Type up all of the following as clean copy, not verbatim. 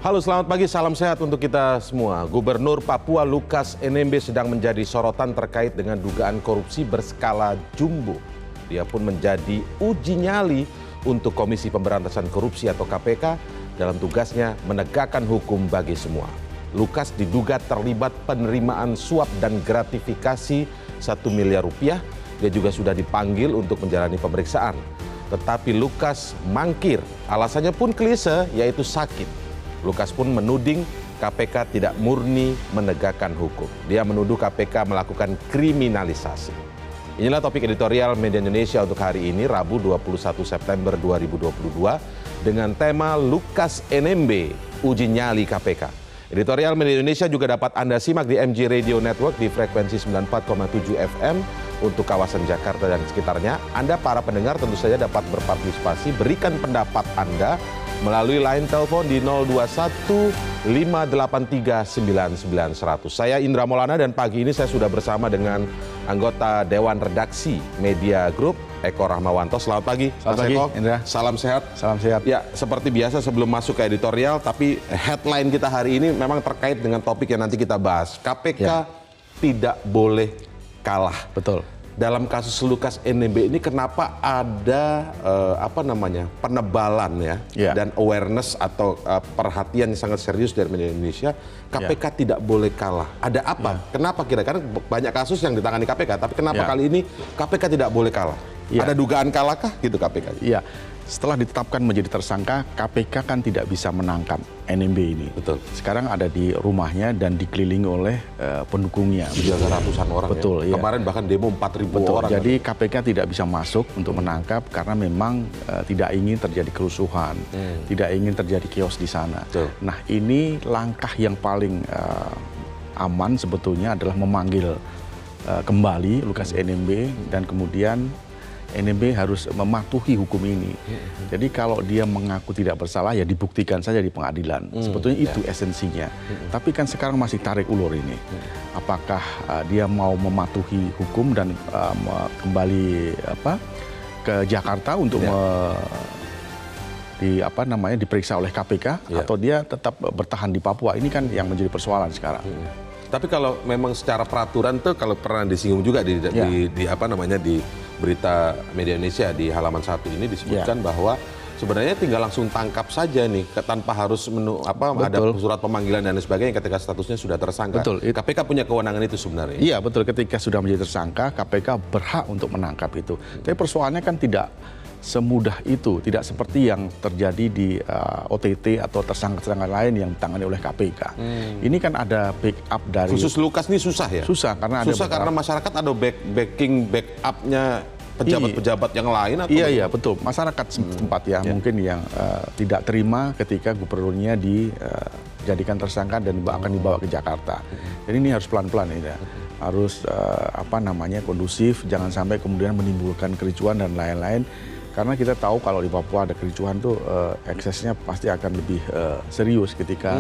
Halo, selamat pagi, salam sehat untuk kita semua. Gubernur Papua Lukas NMB sedang menjadi sorotan terkait dengan dugaan korupsi berskala jumbo. Dia pun menjadi uji nyali untuk Komisi Pemberantasan Korupsi atau KPK dalam tugasnya menegakkan hukum bagi semua. Lukas diduga terlibat penerimaan suap dan gratifikasi 1 miliar rupiah. Dia juga sudah dipanggil untuk menjalani pemeriksaan. Tetapi Lukas mangkir, alasannya pun klise, yaitu sakit. Lukas pun menuding KPK tidak murni menegakkan hukum. Dia menuduh KPK melakukan kriminalisasi. Inilah topik editorial Media Indonesia untuk hari ini, Rabu 21 September 2022, dengan tema Lukas NMB, uji nyali KPK. Editorial Media Indonesia juga dapat Anda simak di MG Radio Network di frekuensi 94,7 FM untuk kawasan Jakarta dan sekitarnya. Anda para pendengar tentu saja dapat berpartisipasi, berikan pendapat Anda melalui line telepon di 021 583 99 100. Saya Indra Maulana dan pagi ini saya sudah bersama dengan anggota Dewan Redaksi Media Group, Eko Rahmawanto. Selamat pagi, Mas Eko. Indra. Salam sehat. Salam sehat. Ya, seperti biasa sebelum masuk ke editorial, tapi headline kita hari ini memang terkait dengan topik yang nanti kita bahas. KPK tidak boleh kalah. Betul. Dalam kasus Lukas NMB ini kenapa ada penebalan dan awareness atau perhatian yang sangat serius dari media Indonesia, KPK tidak boleh kalah. Ada apa? Kenapa kira-kira banyak kasus yang ditangani KPK, tapi kenapa kali ini KPK tidak boleh kalah? Ada dugaan kalahkah gitu KPK? Iya. Setelah ditetapkan menjadi tersangka, KPK kan tidak bisa menangkap NMB ini. Betul. Sekarang ada di rumahnya dan dikelilingi oleh pendukungnya. Sudah ratusan orang. Betul. Ya? Kemarin bahkan demo 4.000 orang. Jadi KPK tidak bisa masuk untuk menangkap karena memang tidak ingin terjadi kerusuhan, tidak ingin terjadi chaos di sana. Betul. Nah, ini langkah yang paling aman sebetulnya adalah memanggil kembali Lukas NMB dan kemudian NMB harus mematuhi hukum ini. Jadi kalau dia mengaku tidak bersalah ya dibuktikan saja di pengadilan. Sebetulnya itu esensinya. Tapi kan sekarang masih tarik ulur ini. Apakah dia mau mematuhi hukum dan kembali ke Jakarta untuk diperiksa oleh KPK atau dia tetap bertahan di Papua? Ini kan yang menjadi persoalan sekarang. Tapi kalau memang secara peraturan tuh kalau pernah disinggung juga di berita Media Indonesia di halaman 1 ini disebutkan bahwa sebenarnya tinggal langsung tangkap saja nih tanpa harus ada surat pemanggilan dan sebagainya ketika statusnya sudah tersangka. Betul. KPK punya kewenangan itu sebenarnya. Iya, betul. Ketika sudah menjadi tersangka, KPK berhak untuk menangkap itu. Tapi persoalannya kan tidak semudah itu, tidak seperti yang terjadi di OTT atau tersangka-tersangka lain yang ditangani oleh KPK. Ini kan ada backup dari... Khusus Lukas ini susah ya? Susah karena karena masyarakat ada backupnya pejabat-pejabat yang lain atau... Iya, betul. Masyarakat setempat mungkin yang tidak terima ketika gubernurnya dijadikan tersangka dan akan dibawa ke Jakarta. Jadi ini harus pelan-pelan ya. Harus kondusif, jangan sampai kemudian menimbulkan kericuan dan lain-lain. Karena kita tahu kalau di Papua ada kericuhan tuh eksesnya pasti akan lebih serius ketika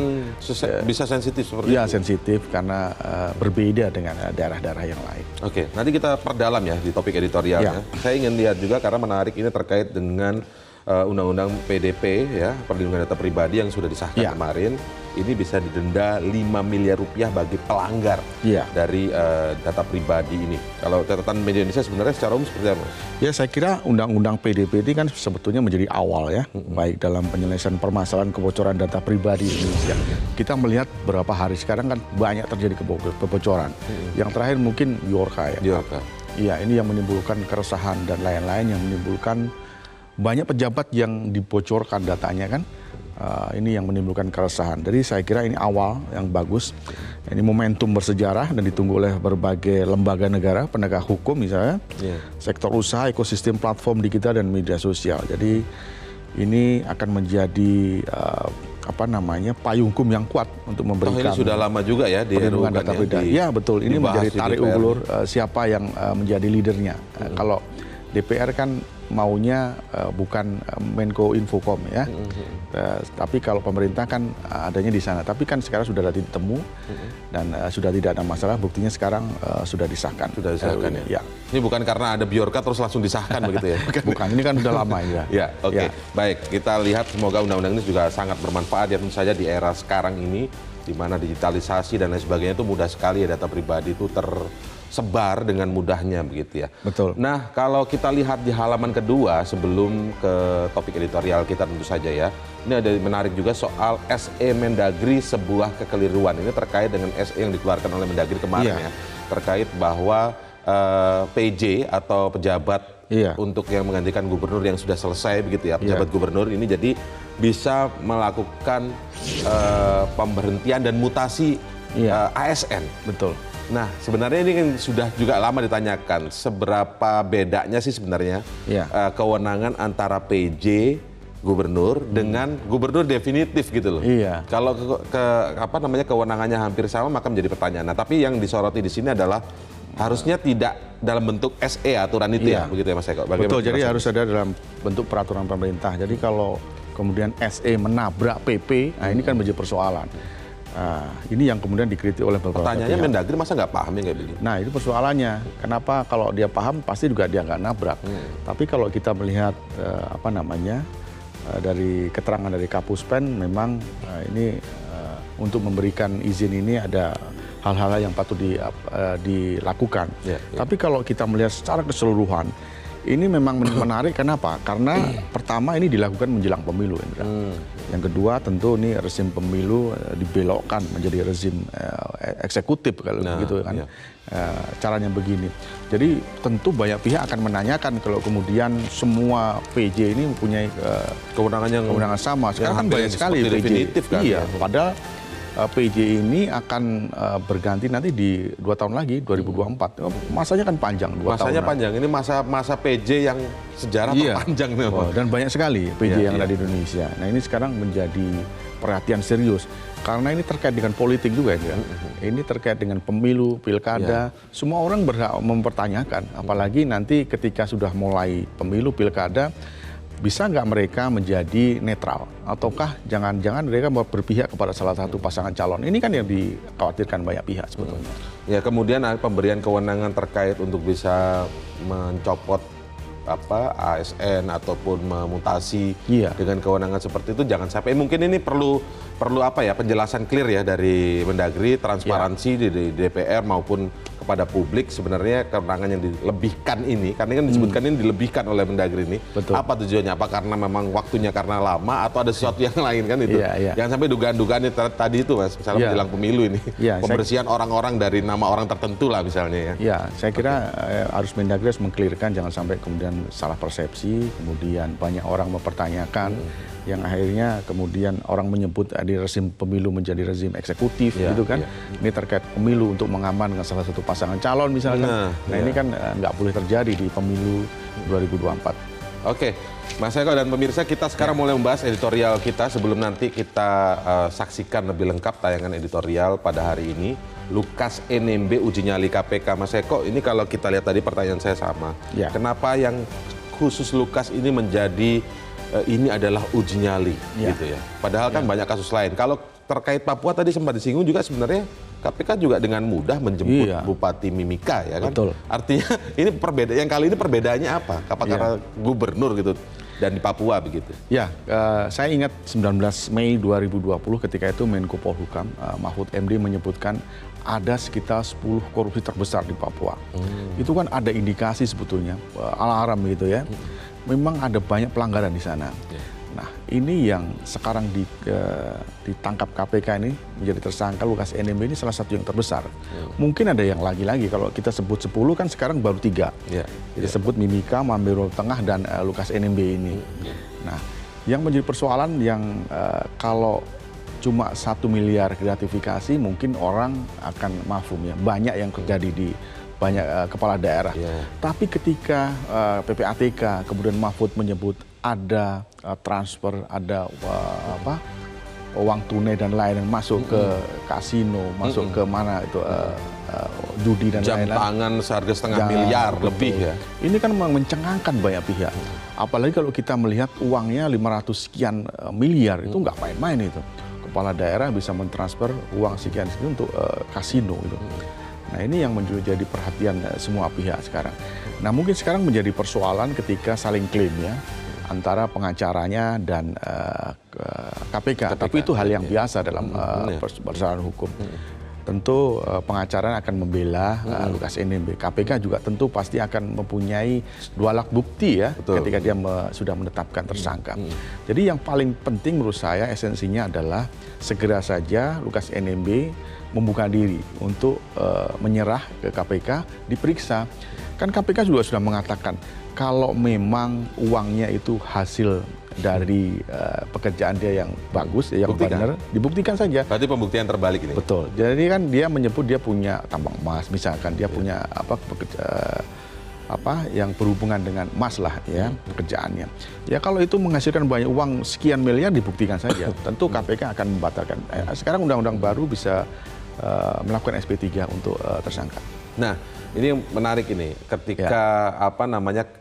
bisa sensitif seperti itu. Iya, sensitif karena berbeda dengan daerah-daerah yang lain. Oke, nanti kita perdalam ya di topik editorialnya. Saya ingin lihat juga karena menarik ini terkait dengan Undang-Undang PDP ya, Perlindungan Data Pribadi yang sudah disahkan kemarin. Ini bisa didenda 5 miliar rupiah bagi pelanggar dari data pribadi ini. Kalau catatan Media Indonesia sebenarnya secara umum seperti apa? Ya, saya kira Undang-Undang PDP ini kan sebetulnya menjadi awal ya, baik dalam penyelesaian permasalahan kebocoran data pribadi Indonesia. Kita melihat beberapa hari sekarang kan banyak terjadi kebocoran. Yang terakhir mungkin Biorka ya. Iya, ini yang menimbulkan keresahan dan lain-lain, yang menimbulkan banyak pejabat yang dibocorkan datanya kan. Ini yang menimbulkan keresahan. Jadi saya kira ini awal yang bagus. Ini momentum bersejarah dan ditunggu oleh berbagai lembaga negara, penegak hukum misalnya, sektor usaha, ekosistem platform digital dan media sosial. Jadi ini akan menjadi payung hukum yang kuat untuk memberikan. Ini sudah lama juga ya di perlindungan data pribadi. Ya, betul. Ini menjadi tarik ulur siapa yang menjadi leadernya. Kalau DPR kan maunya bukan Menko Infokom ya. Tapi kalau pemerintah kan adanya di sana. Tapi kan sekarang sudah ada titik temu dan sudah tidak ada masalah. Buktinya sekarang sudah disahkan. Sudah disahkan ya. Ini bukan karena ada Bjorka terus langsung disahkan begitu ya? Bukan, ini kan udah lama ya. Ya, oke. Baik, kita lihat semoga undang-undang ini juga sangat bermanfaat ya tentu saja di era sekarang ini di mana digitalisasi dan lain sebagainya itu mudah sekali ya data pribadi itu tersebar dengan mudahnya begitu ya. Betul. Nah, kalau kita lihat di halaman kedua sebelum ke topik editorial kita tentu saja ya. Ini ada menarik juga soal SE Mendagri sebuah kekeliruan. Ini terkait dengan SE yang dikeluarkan oleh Mendagri kemarin ya. Terkait bahwa PJ atau pejabat untuk yang menggantikan gubernur yang sudah selesai begitu ya, pejabat gubernur ini jadi bisa melakukan pemberhentian dan mutasi ASN. Betul. Nah, sebenarnya ini kan sudah juga lama ditanyakan seberapa bedanya sih sebenarnya kewenangan antara PJ gubernur dengan gubernur definitif gitu loh. Iya. Kalau kewenangannya hampir sama maka menjadi pertanyaan. Nah, tapi yang disoroti di sini adalah harusnya tidak dalam bentuk SE aturan itu ya, begitu ya Mas Eko. Betul, jadi harus ada dalam bentuk peraturan pemerintah. Jadi kalau kemudian SE menabrak PP, nah ini kan menjadi persoalan. Ini yang kemudian dikritik oleh beberapa pertanyaannya pihak. Mendagri masa nggak paham ya kayak begini? Nah itu persoalannya. Kenapa kalau dia paham pasti juga dia nggak nabrak. Tapi kalau kita melihat dari keterangan dari Kapuspen, memang ini untuk memberikan izin ini ada hal-hal yang patut dilakukan. Tapi kalau kita melihat secara keseluruhan, ini memang menarik. Kenapa? Karena pertama ini dilakukan menjelang pemilu, Indra. Yang kedua tentu ini rezim pemilu dibelokkan menjadi rezim eksekutif kalau begitu kan. Caranya begini. Jadi tentu banyak pihak akan menanyakan kalau kemudian semua PJ ini mempunyai kewenangan sama. Sekarang kan banyak sekali PJ. Kan, iya, padahal PJ ini akan berganti nanti di 2 tahun lagi, 2024. Masanya kan panjang, 2 tahun. Masanya panjang, ini masa PJ yang sejarah terpanjang. Dan banyak sekali PJ yang ada di Indonesia. Nah ini sekarang menjadi perhatian serius. Karena ini terkait dengan politik juga ya. Ini terkait dengan pemilu, pilkada. Semua orang berhak mempertanyakan. Apalagi nanti ketika sudah mulai pemilu, pilkada, bisa nggak mereka menjadi netral? Ataukah jangan-jangan mereka berpihak kepada salah satu pasangan calon? Ini kan yang dikhawatirkan banyak pihak sebetulnya. Ya, kemudian pemberian kewenangan terkait untuk bisa mencopot ASN ataupun memutasi dengan kewenangan seperti itu jangan sampai. Mungkin ini perlu penjelasan clear ya dari Mendagri, transparansi di DPR maupun kepada publik sebenarnya kewenangan yang dilebihkan ini, karena kan disebutkan ini dilebihkan oleh Mendagri ini. Betul. Apa tujuannya? Apa karena memang waktunya karena lama atau ada sesuatu yang lain kan itu? Jangan sampai dugaan-dugaan tadi itu Mas, misalnya menjelang pemilu ini, pembersihan orang-orang dari nama orang tertentu lah misalnya ya. Ya, saya kira harus Mendagri harus mengklirkan, jangan sampai kemudian salah persepsi, kemudian banyak orang mempertanyakan, yang akhirnya kemudian orang menyebut di rezim pemilu menjadi rezim eksekutif gitu kan. Ini terkait pemilu untuk mengamankan salah satu pasangan calon misalnya. Nah ini kan nggak boleh terjadi di pemilu 2024. Oke, Mas Eko dan pemirsa, kita sekarang mulai membahas editorial kita. Sebelum nanti kita saksikan lebih lengkap tayangan editorial pada hari ini, Lukas NMB uji nyali KPK. Mas Eko, ini kalau kita lihat tadi pertanyaan saya sama. Kenapa yang khusus Lukas ini menjadi ini adalah uji nyali gitu ya? Padahal kan banyak kasus lain. Kalau terkait Papua tadi sempat disinggung juga sebenarnya KPK juga dengan mudah menjemput Bupati Mimika ya kan? Betul. Artinya ini yang kali ini perbedaannya apa? Apa karena gubernur gitu dan di Papua begitu? Ya, saya ingat 19 Mei 2020 ketika itu Menko Polhukam Mahfud MD menyebutkan ada sekitar 10 korupsi terbesar di Papua. Itu kan ada indikasi sebetulnya alarm gitu ya. Memang ada banyak pelanggaran di sana. Nah, ini yang sekarang ditangkap KPK ini menjadi tersangka Lukas NMB ini salah satu yang terbesar. Mungkin ada yang lagi-lagi, kalau kita sebut 10 kan sekarang baru 3. Kita sebut Mimika, Mambero Tengah, dan Lukas NMB ini. Nah, yang menjadi persoalan yang kalau cuma 1 miliar gratifikasi mungkin orang akan mafhum ya. Banyak yang terjadi di banyak kepala daerah. Tapi ketika PPATK kemudian Mahfud menyebut ada transfer, ada uang tunai dan lain yang masuk ke kasino, masuk ke mana itu judi dan Jam lain-lain. tangan seharga setengah miliar lebih ya. Ini kan memang mencengangkan banyak pihak. Apalagi kalau kita melihat uangnya 500 sekian miliar, itu nggak main-main itu. Kepala daerah bisa mentransfer uang sekian-sekian untuk kasino itu. Nah ini yang menjadi perhatian semua pihak sekarang. Nah mungkin sekarang menjadi persoalan ketika saling klaim ya antara pengacaranya dan KPK. Tapi itu hal yang biasa dalam persoalan hukum. Tentu pengacara akan membela Lukas NMB. KPK juga tentu pasti akan mempunyai 2 alat bukti ya. Betul. Ketika dia sudah menetapkan tersangka. Jadi yang paling penting menurut saya esensinya adalah segera saja Lukas NMB membuka diri untuk menyerah ke KPK, diperiksa. Kan KPK juga sudah mengatakan kalau memang uangnya itu hasil dari pekerjaan dia yang bagus, yang benar, dibuktikan saja. Berarti pembuktian terbalik ini. Betul. Jadi kan dia menyebut dia punya tambang emas, misalkan dia punya yang berhubungan dengan emas lah ya pekerjaannya. Ya kalau itu menghasilkan banyak uang sekian miliar dibuktikan saja. Tentu KPK akan membatalkan. Sekarang undang-undang baru bisa melakukan SP3 untuk tersangka. Nah, ini yang menarik ini, ketika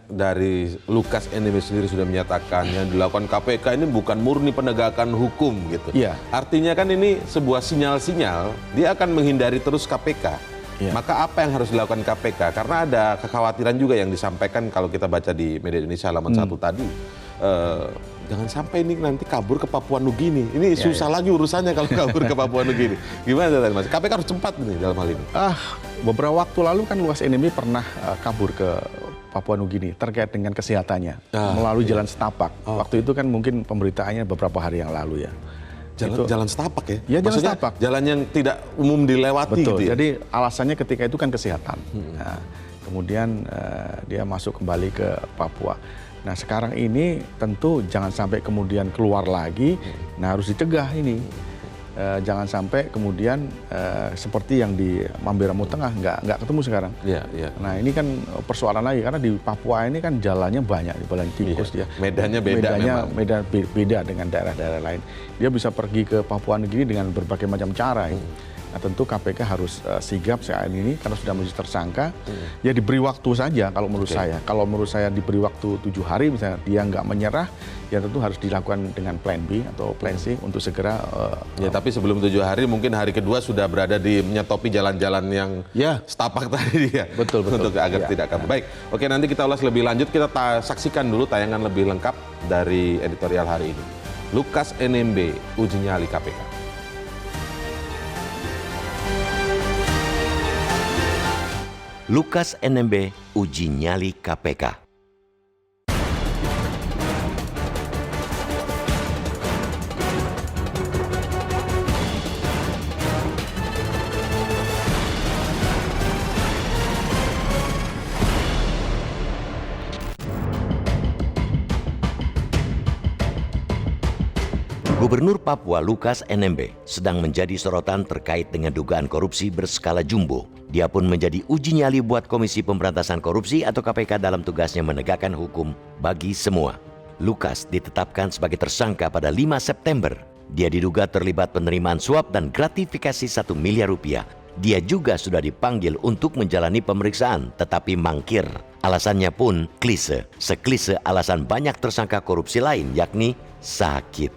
dari Lukas NMB sendiri sudah menyatakan yang dilakukan KPK ini bukan murni penegakan hukum gitu. Iya. Artinya kan ini sebuah sinyal-sinyal dia akan menghindari terus KPK. Iya. Maka apa yang harus dilakukan KPK? Karena ada kekhawatiran juga yang disampaikan kalau kita baca di media Indonesia halaman 1 tadi. Jangan sampai ini nanti kabur ke Papua Nugini. Ini susah lagi urusannya kalau kabur ke Papua Nugini. Gimana Mas? KPK harus cepat nih dalam hal ini. Beberapa waktu lalu kan Lukas NMB pernah kabur ke Papua Nugini terkait dengan kesehatannya melalui jalan setapak. Waktu itu kan mungkin pemberitaannya beberapa hari yang lalu ya. Jalan setapak ya? Ya, jalan setapak. Jalan yang tidak umum dilewati. Betul. Gitu ya? Jadi alasannya ketika itu kan kesehatan. Nah, kemudian dia masuk kembali ke Papua. Nah sekarang ini tentu jangan sampai kemudian keluar lagi. Nah harus dicegah ini. Jangan sampai kemudian seperti yang di Mamberamo Tengah nggak ketemu sekarang. Nah ini kan persoalan lagi karena di Papua ini kan jalannya banyak di jalan tikus dia. Medannya beda medan beda dengan daerah-daerah lain. Dia bisa pergi ke Papua Nugini dengan berbagai macam cara. Nah tentu KPK harus sigap saat ini karena sudah menjadi tersangka. Ya diberi waktu saja kalau menurut saya. Kalau menurut saya diberi waktu 7 hari misalnya dia nggak menyerah, ya tentu harus dilakukan dengan plan B atau plan C untuk segera. Tapi sebelum 7 hari mungkin hari kedua sudah berada di menyetopi jalan-jalan yang setapak tadi ya. Betul. Untuk agar tidak kabur. Baik, oke nanti kita ulas lebih lanjut. Kita saksikan dulu tayangan lebih lengkap dari editorial hari ini. Lukas NMB uji nyali KPK. Lukas NMB uji nyali KPK. Gubernur Papua Lukas NMB sedang menjadi sorotan terkait dengan dugaan korupsi berskala jumbo. Dia pun menjadi uji nyali buat Komisi Pemberantasan Korupsi atau KPK dalam tugasnya menegakkan hukum bagi semua. Lukas ditetapkan sebagai tersangka pada 5 September. Dia diduga terlibat penerimaan suap dan gratifikasi 1 miliar rupiah. Dia juga sudah dipanggil untuk menjalani pemeriksaan, tetapi mangkir. Alasannya pun klise, seklise alasan banyak tersangka korupsi lain, yakni sakit.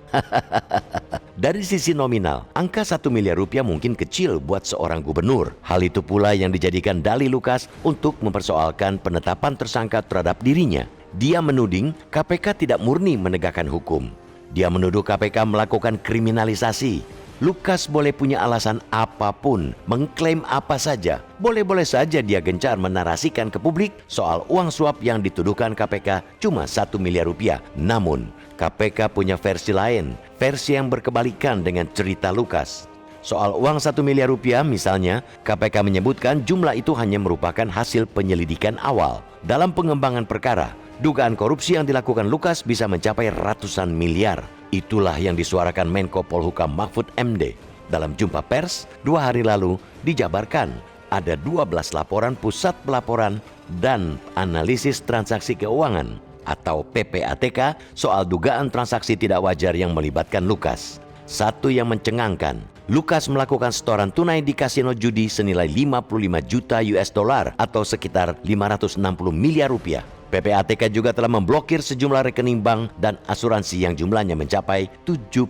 Dari sisi nominal, angka 1 miliar rupiah mungkin kecil buat seorang gubernur. Hal itu pula yang dijadikan dalih Lukas untuk mempersoalkan penetapan tersangka terhadap dirinya. Dia menuding KPK tidak murni menegakkan hukum. Dia menuduh KPK melakukan kriminalisasi. Lukas boleh punya alasan apapun, mengklaim apa saja. Boleh-boleh saja dia gencar menarasikan ke publik soal uang suap yang dituduhkan KPK cuma 1 miliar rupiah. Namun, KPK punya versi lain, versi yang berkebalikan dengan cerita Lukas. Soal uang 1 miliar rupiah misalnya, KPK menyebutkan jumlah itu hanya merupakan hasil penyelidikan awal. Dalam pengembangan perkara, dugaan korupsi yang dilakukan Lukas bisa mencapai ratusan miliar. Itulah yang disuarakan Menko Polhukam Mahfud MD. Dalam jumpa pers 2 hari lalu dijabarkan ada 12 laporan pusat pelaporan dan analisis transaksi keuangan atau PPATK soal dugaan transaksi tidak wajar yang melibatkan Lukas. Satu yang mencengangkan, Lukas melakukan setoran tunai di kasino judi senilai 55 juta US dollar atau sekitar 560 miliar rupiah. PPATK juga telah memblokir sejumlah rekening bank dan asuransi yang jumlahnya mencapai 71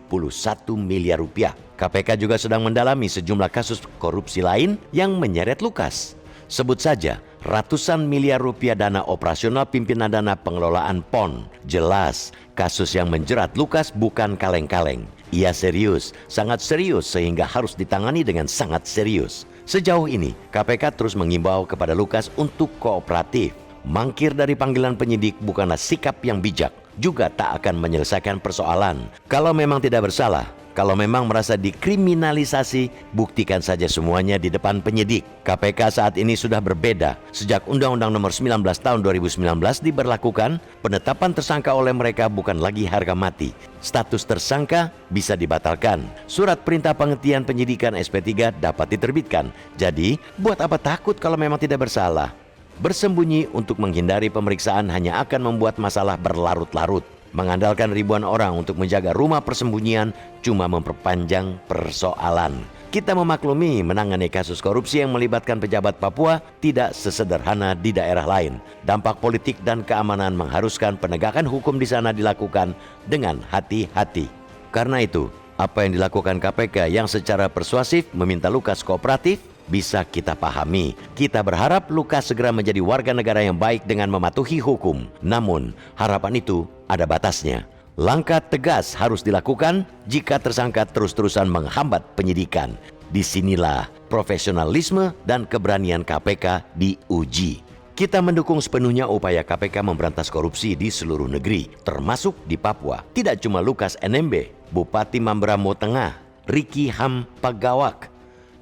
miliar rupiah. KPK juga sedang mendalami sejumlah kasus korupsi lain yang menyeret Lukas. Sebut saja ratusan miliar rupiah dana operasional pimpinan dana pengelolaan PON. Jelas, kasus yang menjerat Lukas bukan kaleng-kaleng. Ia serius, sangat serius sehingga harus ditangani dengan sangat serius. Sejauh ini, KPK terus mengimbau kepada Lukas untuk kooperatif. Mangkir dari panggilan penyidik bukanlah sikap yang bijak, juga tak akan menyelesaikan persoalan. Kalau memang tidak bersalah, kalau memang merasa dikriminalisasi, buktikan saja semuanya di depan penyidik. KPK saat ini sudah berbeda. Sejak Undang-Undang Nomor 19 Tahun 2019 diberlakukan, penetapan tersangka oleh mereka bukan lagi harga mati. Status tersangka bisa dibatalkan. Surat perintah penghentian penyidikan SP3 dapat diterbitkan. Jadi, buat apa takut kalau memang tidak bersalah? Bersembunyi untuk menghindari pemeriksaan hanya akan membuat masalah berlarut-larut. Mengandalkan ribuan orang untuk menjaga rumah persembunyian cuma memperpanjang persoalan. Kita memaklumi menangani kasus korupsi yang melibatkan pejabat Papua tidak sesederhana di daerah lain. Dampak politik dan keamanan mengharuskan penegakan hukum di sana dilakukan dengan hati-hati. Karena itu, apa yang dilakukan KPK yang secara persuasif meminta Lukas kooperatif bisa kita pahami. Kita berharap Lukas segera menjadi warga negara yang baik dengan mematuhi hukum. Namun, harapan itu ada batasnya. Langkah tegas harus dilakukan jika tersangka terus-terusan menghambat penyidikan. Disinilah profesionalisme dan keberanian KPK diuji. Kita mendukung sepenuhnya upaya KPK memberantas korupsi di seluruh negeri, termasuk di Papua. Tidak cuma Lukas NMB, Bupati Mamberamo Tengah, Riki Ham Pagawak,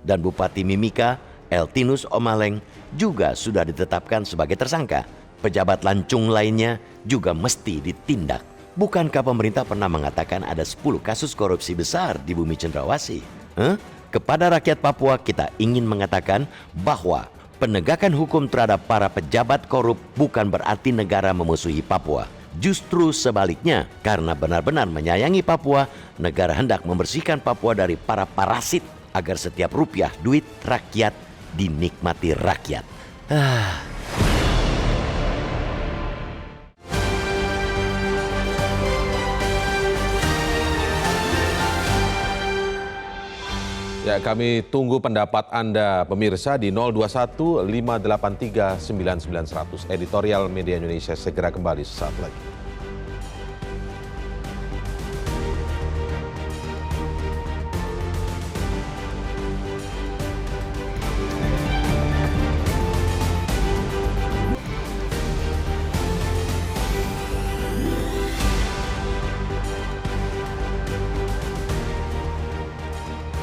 dan Bupati Mimika, Eltinus Omaleng juga sudah ditetapkan sebagai tersangka. Pejabat lancung lainnya juga mesti ditindak. Bukankah pemerintah pernah mengatakan ada 10 kasus korupsi besar di bumi Cendrawasih? Kepada rakyat Papua kita ingin mengatakan bahwa penegakan hukum terhadap para pejabat korup bukan berarti negara memusuhi Papua. Justru sebaliknya, karena benar-benar menyayangi Papua, negara hendak membersihkan Papua dari para parasit agar setiap rupiah duit rakyat dinikmati rakyat. Ya, kami tunggu pendapat Anda pemirsa di 021 583 9900. Editorial Media Indonesia segera kembali sesaat lagi.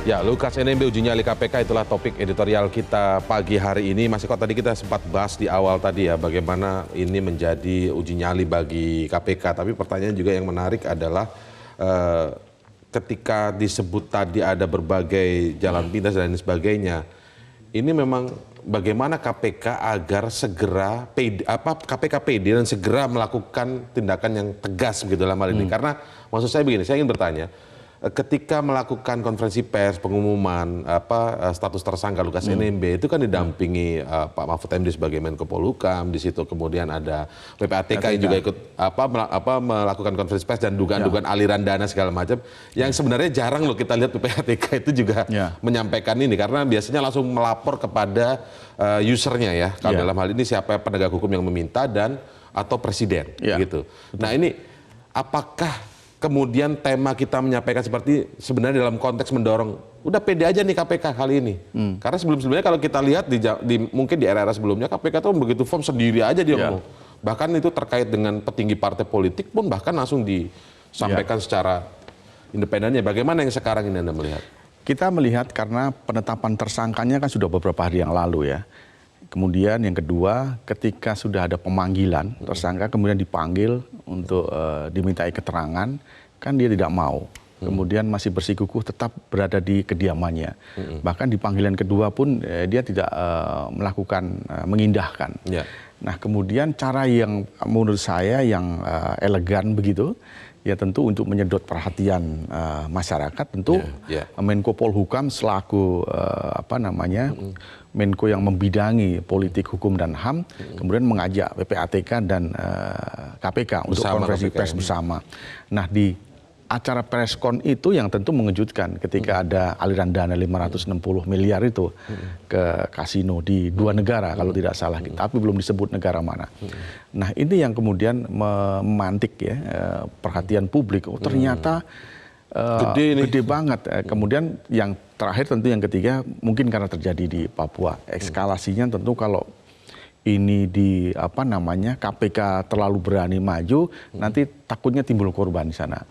Ya, Lukas NMB uji nyali KPK itulah topik editorial kita pagi hari ini. Mas Eko, tadi kita sempat bahas di awal tadi ya bagaimana ini menjadi uji nyali bagi KPK. Tapi pertanyaan juga yang menarik adalah ketika disebut tadi ada berbagai jalan pintas dan lain sebagainya. Ini memang bagaimana KPK agar segera KPK PD dan segera melakukan tindakan yang tegas begitu dalam hal ini. Karena maksud saya begini, saya ingin bertanya. Ketika melakukan konferensi pers pengumuman status tersangka Lukas NMB itu kan didampingi Pak Mahfud MD sebagai Menko Polhukam, di situ kemudian ada PPATK yang juga ikut melakukan konferensi pers dan dugaan-dugaan aliran dana segala macam yang sebenarnya jarang loh kita lihat PPATK itu juga menyampaikan ini karena biasanya langsung melapor kepada usernya ya kalau dalam hal ini siapa penegak hukum yang meminta dan atau presiden gitu. Nah ini apakah kemudian tema kita menyampaikan seperti sebenarnya dalam konteks mendorong udah pede aja nih KPK kali ini. Karena sebelum-sebelumnya kalau kita lihat mungkin di era-era sebelumnya KPK tuh begitu form sendiri aja dia ngomong. Bahkan itu terkait dengan petinggi partai politik pun bahkan langsung disampaikan secara independennya. Bagaimana yang sekarang ini Anda melihat? Kita melihat karena penetapan tersangkanya kan sudah beberapa hari yang lalu ya. Kemudian yang kedua, ketika sudah ada pemanggilan, tersangka kemudian dipanggil untuk dimintai keterangan, kan dia tidak mau. Kemudian masih bersikukuh tetap berada di kediamannya. Bahkan di panggilan kedua pun dia tidak melakukan mengindahkan. Nah kemudian cara yang menurut saya yang elegan begitu, ya tentu untuk menyedot perhatian masyarakat, tentu Menko Polhukam selaku Menko yang membidangi politik hukum dan HAM, kemudian mengajak PPATK dan KPK untuk konferensi pers bersama. Nah, di acara preskon itu yang tentu mengejutkan ketika ada aliran dana 560 miliar itu ke kasino di 2 negara kalau tidak salah, tapi belum disebut negara mana. Nah, ini yang kemudian memantik ya perhatian publik. Oh, ternyata gede banget. Kemudian yang terakhir tentu yang ketiga mungkin karena terjadi di Papua. Eskalasinya tentu kalau ini di KPK terlalu berani maju, nanti takutnya timbul korban di sana.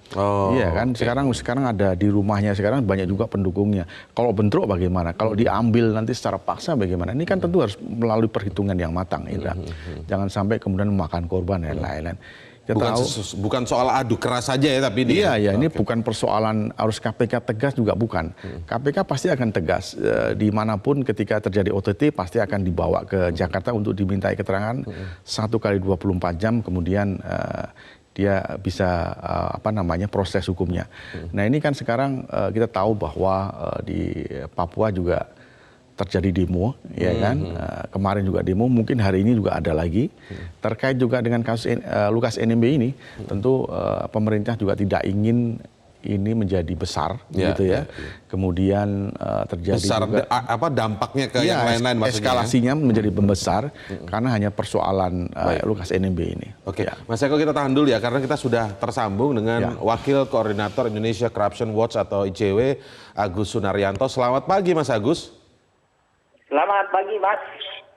Iya kan, sekarang ada di rumahnya, sekarang banyak juga pendukungnya. Kalau bentrok bagaimana? Kalau diambil nanti secara paksa bagaimana? Ini kan tentu harus melalui perhitungan yang matang, Indra. Jangan sampai kemudian memakan korban dan lain-lain. Bukan soal adu keras saja ya, tapi ini bukan persoalan harus KPK tegas juga bukan. KPK pasti akan tegas dimanapun ketika terjadi OTT pasti akan dibawa ke Jakarta untuk dimintai keterangan 1 kali 24 jam, kemudian dia bisa proses hukumnya. Nah, ini kan sekarang kita tahu bahwa di Papua juga terjadi demo, ya kan? Kemarin juga demo, mungkin hari ini juga ada lagi. Terkait juga dengan kasus Lukas NMB ini, tentu pemerintah juga tidak ingin ini menjadi besar, gitu ya. Kemudian terjadi besar, juga dampaknya ke yang lain-lain maksudnya. Eskalasinya menjadi membesar karena hanya persoalan Lukas NMB ini. Oke, Mas Eko, kita tahan dulu ya, karena kita sudah tersambung dengan Wakil Koordinator Indonesia Corruption Watch atau ICW, Agus Sunaryanto. Selamat pagi, Mas Agus. Selamat pagi, Mas.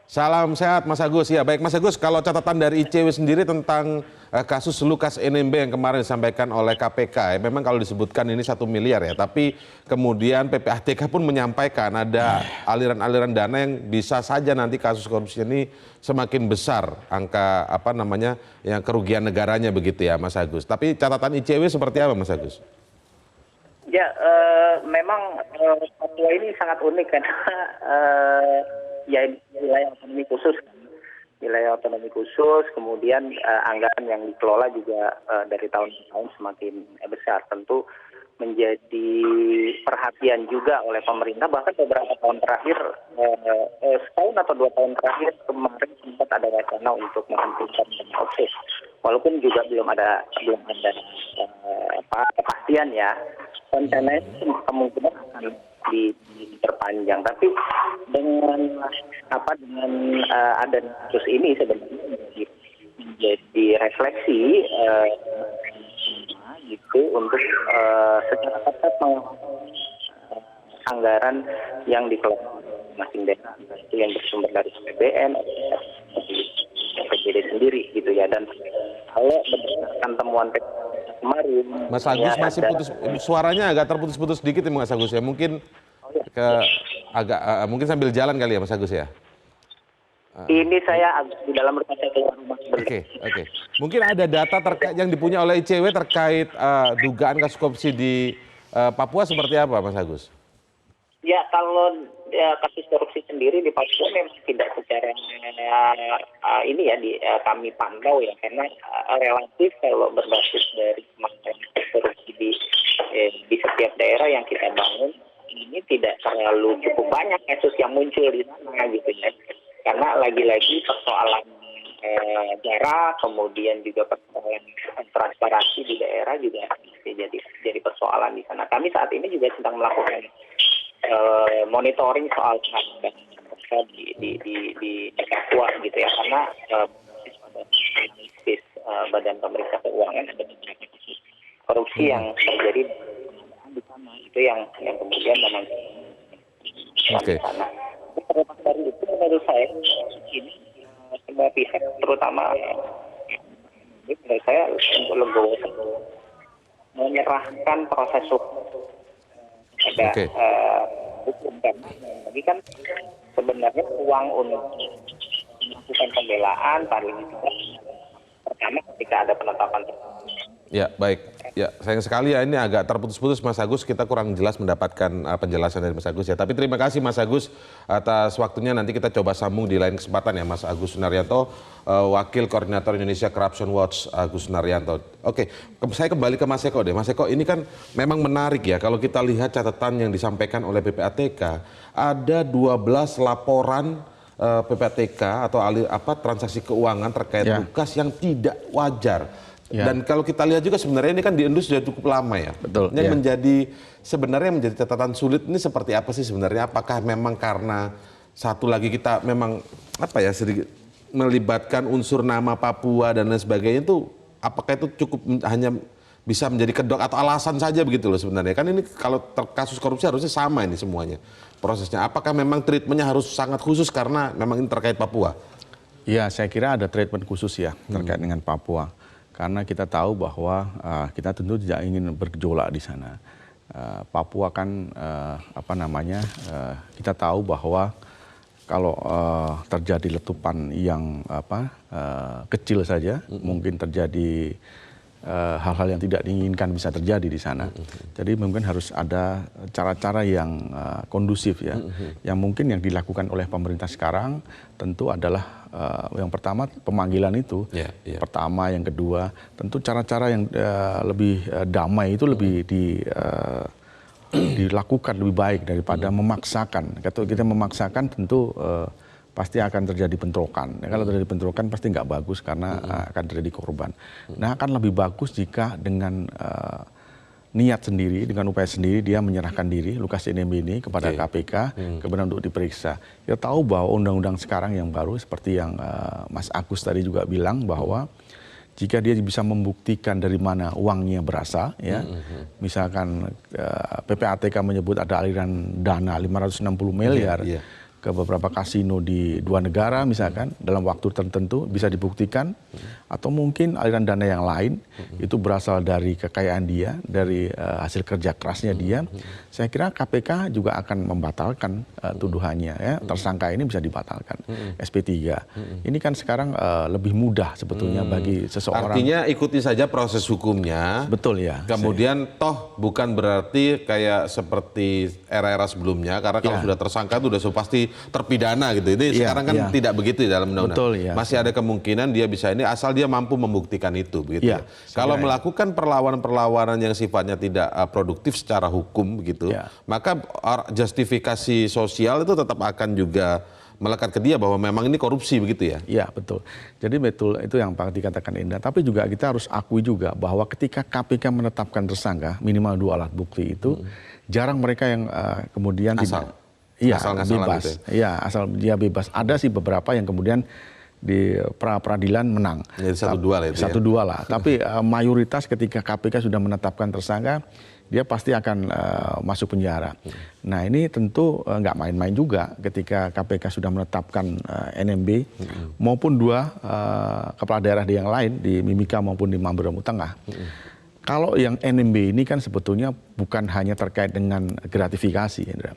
Salam sehat, Mas Agus. Ya, baik Mas Agus, kalau catatan dari ICW sendiri tentang kasus Lukas NMB yang kemarin disampaikan oleh KPK, memang kalau disebutkan ini 1 miliar ya, tapi kemudian PPATK pun menyampaikan ada aliran-aliran dana yang bisa saja nanti kasus korupsi ini semakin besar angka yang kerugian negaranya begitu ya, Mas Agus. Tapi catatan ICW seperti apa, Mas Agus? Ya, memang Papua ini sangat unik karena ya wilayah otonomi khusus, kemudian anggaran yang dikelola juga dari tahun ke tahun semakin besar. Tentu menjadi perhatian juga oleh pemerintah, bahkan beberapa tahun terakhir, setahun atau 2 tahun terakhir kemarin sempat ada wacana untuk menghentikan otsus. Walaupun juga belum ada kepastian ya. Rencananya kemungkinan akan diperpanjang, tapi dengan adanya kasus ini sebenarnya menjadi refleksi gitu untuk secara ketat anggaran yang dikelola masing daerah itu yang bersumber dari APBN, APBD sendiri gitu ya. Dan kalau berdasarkan temuan kemarin, Mas Agus masih suaranya agak terputus-putus sedikit ya, Mas Agus ya. Mungkin mungkin sambil jalan kali ya, Mas Agus ya. Ini saya di dalam rumah, saya keluar rumah. Oke. Mungkin ada data terkait yang dipunya oleh ICW terkait dugaan kasus korupsi di Papua seperti apa, Mas Agus? Ya, kalau kasus korupsi sendiri di Papua memang tidak secara kami pantau ya, karena relatif kalau berbasis dari korupsi di setiap daerah yang kita bangun ini tidak terlalu cukup banyak kasus yang muncul di sana gitu ya, karena lagi-lagi persoalan jarak, kemudian juga persoalan transparansi di daerah juga jadi persoalan di sana. Kami saat ini juga sedang melakukan monitoring soal pengadaan di Papua gitu ya, karena Badan Pemeriksa Keuangan ada beberapa kasus korupsi yang terjadi di sana, itu yang kemudian memang di sana. Terlepas dari itu, menurut saya ini semua pihak, terutama menurut saya untuk legowo menyerahkan proses hukum pada hukum, karena lagi kan sebenarnya uang untuk melakukan pembelaan paling tidak pertama ketika ada penetapan Ya, baik. Ya, sayang sekali ya ini agak terputus-putus Mas Agus, kita kurang jelas mendapatkan penjelasan dari Mas Agus ya. Tapi terima kasih Mas Agus atas waktunya, nanti kita coba sambung di lain kesempatan ya Mas Agus Sunaryanto, Wakil Koordinator Indonesia Corruption Watch Agus Sunaryanto. Oke, saya kembali ke Mas Eko deh. Mas Eko, ini kan memang menarik ya kalau kita lihat catatan yang disampaikan oleh PPATK, ada 12 laporan PPATK atau transaksi keuangan terkait Lukas yang tidak wajar. Ya. Dan kalau kita lihat juga sebenarnya ini kan diendus sudah cukup lama ya. Betul. Yang menjadi catatan sulit ini seperti apa sih sebenarnya? Apakah memang karena satu lagi kita memang sedikit melibatkan unsur nama Papua dan lain sebagainya itu, apakah itu cukup hanya bisa menjadi kedok atau alasan saja begitu loh sebenarnya? Kan ini kalau kasus korupsi harusnya sama ini semuanya prosesnya. Apakah memang treatmentnya harus sangat khusus karena memang ini terkait Papua? Ya, saya kira ada treatment khusus ya terkait dengan Papua. Karena kita tahu bahwa kita tentu tidak ingin bergejolak di sana. Papua kan kita tahu bahwa kalau terjadi letupan yang kecil saja, mungkin terjadi hal-hal yang tidak diinginkan bisa terjadi di sana. Jadi mungkin harus ada cara-cara yang kondusif ya. Yang mungkin yang dilakukan oleh pemerintah sekarang tentu adalah yang pertama pemanggilan itu, pertama, yang kedua tentu cara-cara yang lebih damai itu lebih dilakukan lebih baik daripada memaksakan. Kalau kita memaksakan tentu pasti akan terjadi bentrokan. Kalau terjadi bentrokan pasti nggak bagus karena akan terjadi korban. Nah, akan lebih bagus jika dengan niat sendiri, dengan upaya sendiri dia menyerahkan diri, Lukas NMB ini kepada KPK, kemudian untuk diperiksa. Kita tahu bahwa undang-undang sekarang yang baru seperti yang Mas Agus tadi juga bilang bahwa jika dia bisa membuktikan dari mana uangnya berasal, ya, misalkan PPATK menyebut ada aliran dana 560 miliar. Ke beberapa kasino di 2 negara misalkan dalam waktu tertentu bisa dibuktikan, atau mungkin aliran dana yang lain itu berasal dari kekayaan dia, dari hasil kerja kerasnya dia. Saya kira KPK juga akan membatalkan tuduhannya ya, tersangka ini bisa dibatalkan SP3. Ini kan sekarang lebih mudah sebetulnya bagi seseorang. Artinya ikuti saja proses hukumnya. Betul ya. Kemudian toh bukan berarti kayak seperti era-era sebelumnya, karena kalau sudah tersangka itu sudah pasti terpidana gitu. Ini sekarang kan tidak begitu di dalam undang-undang. Betul, ya. Masih ada kemungkinan dia bisa ini asal dia mampu membuktikan itu begitu ya. Kalau melakukan perlawanan-perlawanan yang sifatnya tidak produktif secara hukum begitu, maka justifikasi sosial itu tetap akan juga melekat ke dia bahwa memang ini korupsi begitu ya. Iya, betul. Jadi betul itu yang Pak dikatakan Indra. Tapi juga kita harus akui juga bahwa ketika KPK menetapkan tersangka minimal 2 alat bukti itu jarang mereka yang kemudian bebas. Gitu ya? Asal dia bebas. Ada sih beberapa yang kemudian di pra-peradilan menang. Jadi 1-2 lah itu. 1-2 lah. Tapi mayoritas ketika KPK sudah menetapkan tersangka, dia pasti akan masuk penjara. Nah, ini tentu nggak main-main juga ketika KPK sudah menetapkan NMB maupun 2 kepala daerah yang lain di Mimika maupun di Mamberamo Tengah. Kalau yang NMB ini kan sebetulnya bukan hanya terkait dengan gratifikasi, Indra.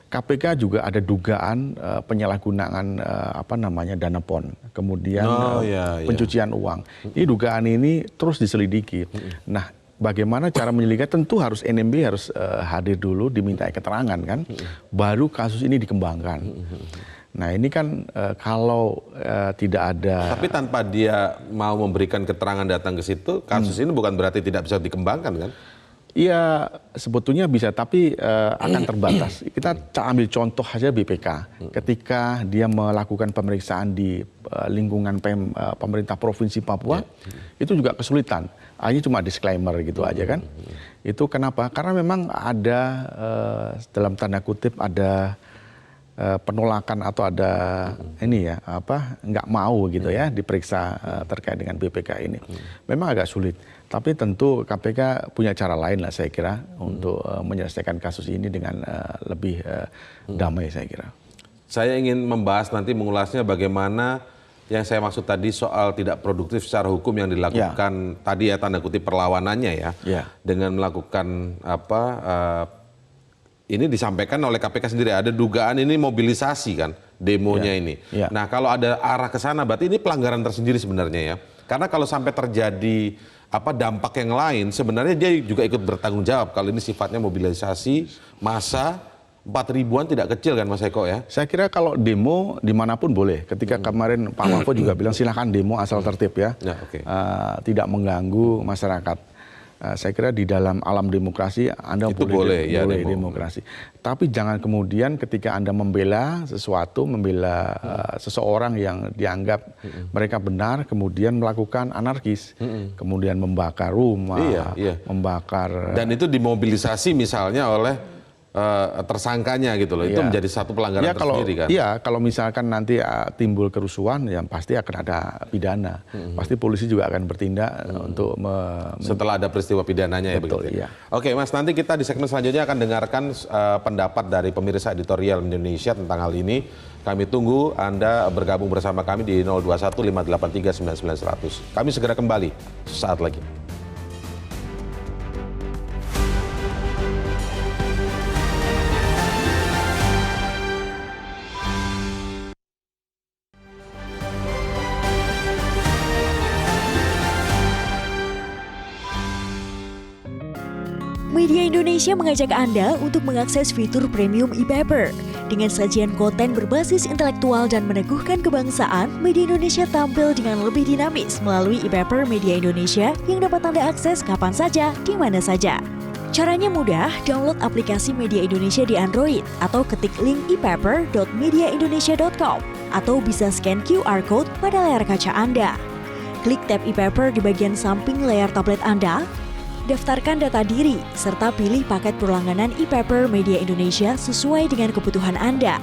KPK juga ada dugaan penyalahgunaan dana PON, kemudian pencucian uang. Ini dugaan ini terus diselidiki. Nah, bagaimana cara menyelidiki? Tentu harus NMB harus hadir dulu, diminta keterangan kan, baru kasus ini dikembangkan. Nah, ini kan kalau tidak ada. Tapi tanpa dia mau memberikan keterangan datang ke situ, kasus ini bukan berarti tidak bisa dikembangkan kan? Iya, sebetulnya bisa, tapi akan terbatas. Kita ambil contoh saja BPK. Ketika dia melakukan pemeriksaan di lingkungan pemerintah Provinsi Papua, itu juga kesulitan. Hanya cuma disclaimer gitu aja kan. Itu kenapa? Karena memang ada, dalam tanda kutip, ada penolakan atau ada nggak mau gitu ya diperiksa terkait dengan BPK ini. Memang agak sulit. Tapi tentu KPK punya cara lain lah saya kira untuk menyelesaikan kasus ini dengan lebih damai saya kira. Saya ingin membahas nanti mengulasnya bagaimana yang saya maksud tadi soal tidak produktif secara hukum yang dilakukan tadi ya tanda kutip perlawanannya dengan melakukan ini disampaikan oleh KPK sendiri ada dugaan ini mobilisasi kan demonya ini. Nah kalau ada arah ke sana berarti ini pelanggaran tersendiri sebenarnya ya. Karena kalau sampai terjadi apa dampak yang lain, sebenarnya dia juga ikut bertanggung jawab kalau ini sifatnya mobilisasi massa 4.000-an tidak kecil kan Mas Eko ya? Saya kira kalau demo dimanapun boleh. Ketika kemarin Pak Mahfud juga bilang silahkan demo asal tertib ya, Ya, oke. Tidak mengganggu masyarakat. Saya kira di dalam alam demokrasi Anda Itu boleh, ya, boleh demo. demokrasi. Tapi jangan kemudian ketika Anda membela sesuatu, membela seseorang yang dianggap mereka benar, kemudian melakukan anarkis, kemudian membakar rumah, Iya. membakar. Dan itu dimobilisasi misalnya oleh tersangkanya gitu loh. Itu Iya. menjadi satu pelanggaran tersendiri kan? Iya, kalau misalkan nanti timbul kerusuhan, ya pasti akan ada pidana. Pasti polisi juga akan bertindak untuk Setelah ada peristiwa pidananya ya Betul, begitu. iya. Oke Mas, nanti kita di segmen selanjutnya akan dengarkan pendapat dari pemirsa editorial Indonesia tentang hal ini. Kami tunggu Anda bergabung bersama kami di 021 583 9900. Kami segera kembali sesaat lagi. Media Indonesia mengajak Anda untuk mengakses fitur premium e-paper. Dengan sajian konten berbasis intelektual dan meneguhkan kebangsaan, Media Indonesia tampil dengan lebih dinamis melalui e-paper Media Indonesia yang dapat Anda akses kapan saja, di mana saja. Caranya mudah, download aplikasi Media Indonesia di Android atau ketik link e-paper.mediaindonesia.com atau bisa scan QR Code pada layar kaca Anda. Klik tab e-paper di bagian samping layar tablet Anda, daftarkan data diri, serta pilih paket perlangganan e-paper Media Indonesia sesuai dengan kebutuhan Anda.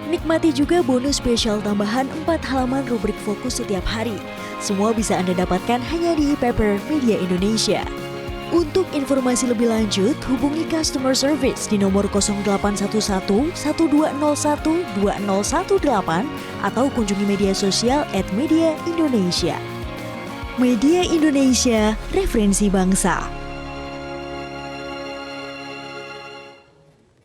Nikmati juga bonus spesial tambahan 4 halaman rubrik fokus setiap hari. Semua bisa Anda dapatkan hanya di e-paper Media Indonesia. Untuk informasi lebih lanjut, hubungi customer service di nomor 0811 1201 2018 atau kunjungi media sosial @Media Indonesia. Media Indonesia, referensi bangsa.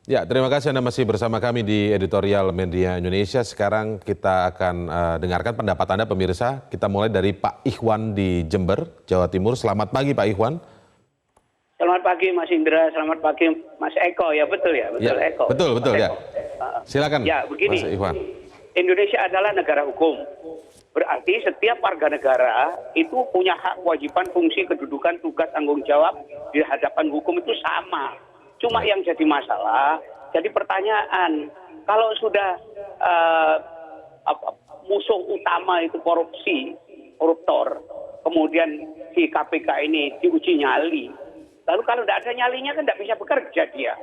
Ya, terima kasih Anda masih bersama kami di editorial Media Indonesia. Sekarang kita akan dengarkan pendapat Anda pemirsa. Kita mulai dari Pak Ikhwan di Jember, Jawa Timur. Selamat pagi Pak Ikhwan. Selamat pagi Mas Indra, selamat pagi Mas Eko, ya betul ya, betul Ya, Eko. betul Mas ya. Eko. Silakan Ya begini, Mas Ikhwan. Indonesia adalah negara hukum. Berarti setiap warga negara itu punya hak, kewajiban, fungsi, kedudukan, tugas, tanggung jawab di hadapan hukum itu sama. Cuma yang jadi masalah, jadi pertanyaan, kalau sudah musuh utama itu koruptor, kemudian si KPK ini diuji nyali, lalu kalau tidak ada nyalinya kan tidak bisa bekerja dia.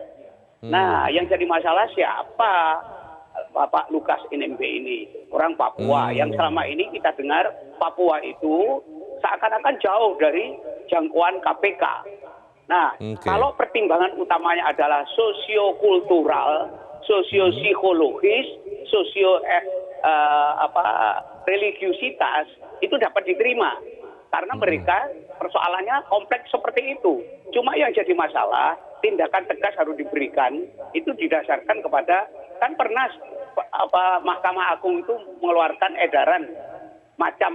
Nah, yang jadi masalah siapa? Bapak Lukas NMB ini, orang Papua yang selama ini kita dengar Papua itu seakan-akan jauh dari jangkauan KPK. Nah, kalau pertimbangan utamanya adalah sosiokultural, sosiopsikologis, religiusitas, itu dapat diterima karena mereka persoalannya kompleks seperti itu. Cuma yang jadi masalah, tindakan tegas harus diberikan itu didasarkan kepada, kan pernah Mahkamah Agung itu mengeluarkan edaran macam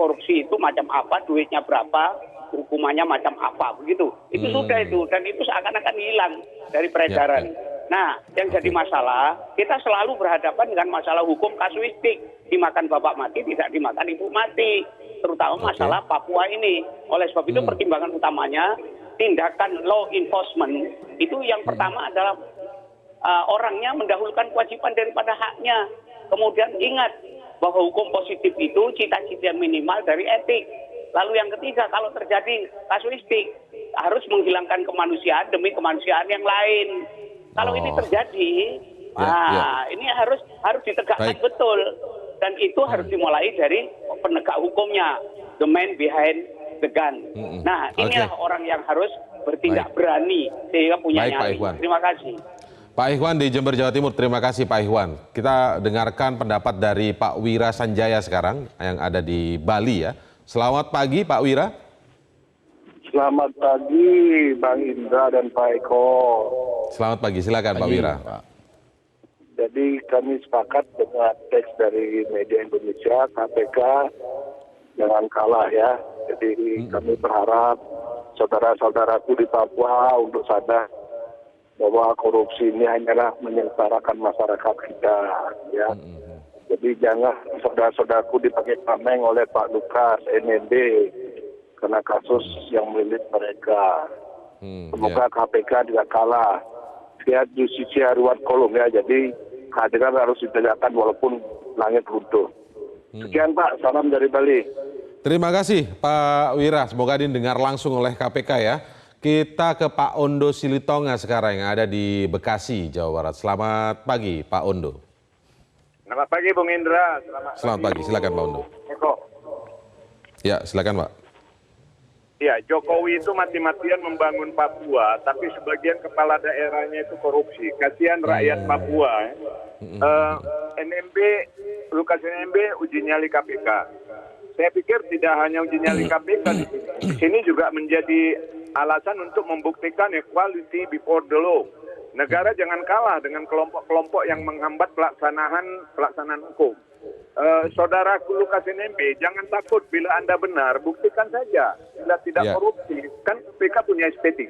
korupsi itu macam apa, duitnya berapa, hukumannya macam apa, begitu. Itu sudah itu, dan itu seakan-akan hilang dari peredaran. Nah, yang jadi masalah, kita selalu berhadapan dengan masalah hukum kasuistik. Dimakan bapak mati, tidak dimakan ibu mati. Terutama masalah Papua ini. Oleh sebab itu pertimbangan utamanya, tindakan law enforcement, itu yang pertama adalah orangnya mendahulukan kewajiban daripada haknya. Kemudian ingat bahwa hukum positif itu cita-cita minimal dari etik. Lalu yang ketiga, kalau terjadi kasuistik, harus menghilangkan kemanusiaan demi kemanusiaan yang lain. Kalau ini terjadi, ini harus ditegakkan betul. Dan itu harus dimulai dari penegak hukumnya, the man behind the gun. Nah, inilah orang yang harus bertindak berani sehingga punya nyali. Terima kasih. Pak Ikhwan di Jember, Jawa Timur, terima kasih Pak Ikhwan. Kita dengarkan pendapat dari Pak Wira Sanjaya sekarang yang ada di Bali ya. Selamat pagi Pak Wira. Selamat pagi Bang Indra dan Pak Eko. Selamat pagi, silakan Pak Wira. Jadi kami sepakat dengan teks dari Media Indonesia, KPK jangan kalah ya. Jadi kami berharap saudara-saudaraku di Papua untuk sadar bahwa korupsi ini hanyalah menyengsarakan masyarakat kita, ya. Jadi jangan saudara-saudaraku dipakai tameng oleh Pak Lukas NMB karena kasus yang milik mereka. Semoga KPK tidak kalah. Lihat Justisia Ruat Kolom, ya. Jadi kehadiran harus ditegakkan walaupun langit runtuh. Sekian Pak, salam dari Bali. Terima kasih Pak Wira, semoga didengar langsung oleh KPK ya. Kita ke Pak Ondo Silitonga sekarang yang ada di Bekasi, Jawa Barat. Selamat pagi Pak Ondo. Selamat pagi Bung Indra. Selamat pagi, silakan Pak Ondo. Ya, silakan Pak. Ya, Jokowi itu mati-matian membangun Papua, tapi sebagian kepala daerahnya itu korupsi. Kasihan rakyat Papua. Lukas NMB uji nyali KPK. Saya pikir tidak hanya uji nyali KPK, di sini juga menjadi alasan untuk membuktikan equality before the law. Negara jangan kalah dengan kelompok-kelompok yang menghambat pelaksanaan hukum. Saudaraku Lukas NMB, jangan takut bila Anda benar, buktikan saja. Bila tidak korupsi, kan KPK punya SP3.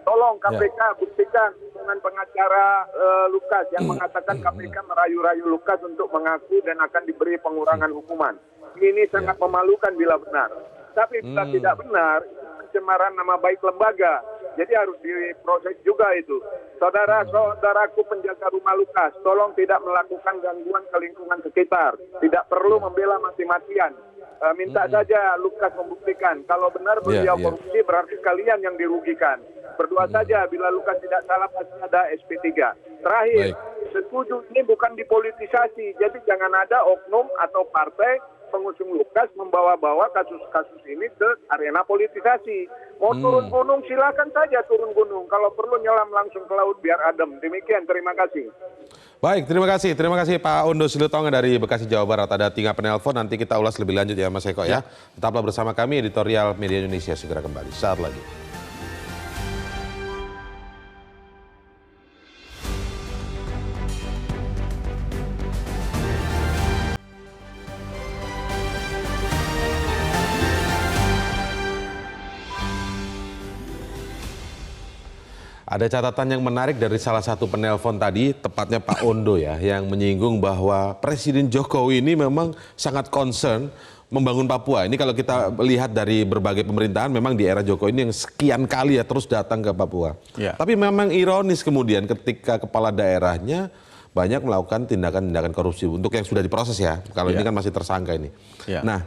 Tolong KPK buktikan dengan pengacara Lukas yang mengatakan KPK merayu-rayu Lukas untuk mengaku dan akan diberi pengurangan hukuman. Ini sangat memalukan bila benar. Tapi bila tidak benar, pencemaran nama baik lembaga. Jadi harus diproses juga itu. Saudara-saudaraku penjaga rumah Lukas, tolong tidak melakukan gangguan ke lingkungan sekitar. Tidak perlu membela mati-matian. Minta saja Lukas membuktikan. Kalau benar beliau korupsi, berarti kalian yang dirugikan. Berdoa saja bila Lukas tidak salah pasti ada SP3. Terakhir, setuju ini bukan dipolitisasi. Jadi jangan ada oknum atau partai pengusung Lukas membawa-bawa kasus-kasus ini ke arena politisasi. Mau turun gunung silakan saja turun gunung. Kalau perlu nyelam langsung ke laut biar adem. Demikian, terima kasih. Baik, terima kasih Pak Ondo Silitonga dari Bekasi, Jawa Barat. Ada 3 penelpon, nanti kita ulas lebih lanjut ya Mas Eko ya. Tetaplah bersama kami, Editorial Media Indonesia segera kembali saat lagi. Ada catatan yang menarik dari salah satu penelpon tadi, tepatnya Pak Ondo ya, yang menyinggung bahwa Presiden Jokowi ini memang sangat concern membangun Papua. Ini kalau kita lihat dari berbagai pemerintahan, memang di era Jokowi ini yang sekian kali ya terus datang ke Papua. Tapi memang ironis kemudian ketika kepala daerahnya banyak melakukan tindakan-tindakan korupsi untuk yang sudah diproses ya. Kalau ini kan masih tersangka ini. Nah,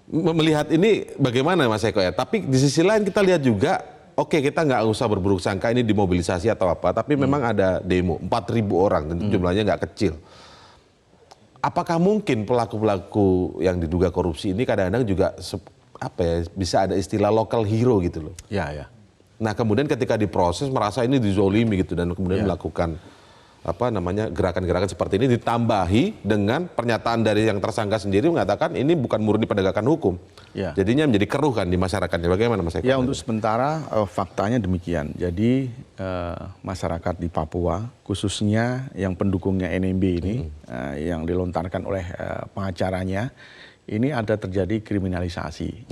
melihat ini bagaimana Mas Eko ya? Tapi di sisi lain kita lihat juga, oke, kita nggak usah berburuk sangka ini dimobilisasi atau apa, tapi memang ada demo 4.000 orang, tentu jumlahnya nggak kecil. Apakah mungkin pelaku-pelaku yang diduga korupsi ini kadang-kadang juga bisa ada istilah local hero gitu loh? Nah kemudian ketika diproses merasa ini dizolimi gitu dan kemudian melakukan gerakan-gerakan seperti ini ditambahi dengan pernyataan dari yang tersangka sendiri mengatakan ini bukan murni penegakan hukum. Jadinya menjadi keruh kan di masyarakatnya. Bagaimana Mas Eko? Ya, untuk sementara faktanya demikian. Jadi masyarakat di Papua khususnya yang pendukungnya NMB ini yang dilontarkan oleh pengacaranya ini ada terjadi kriminalisasi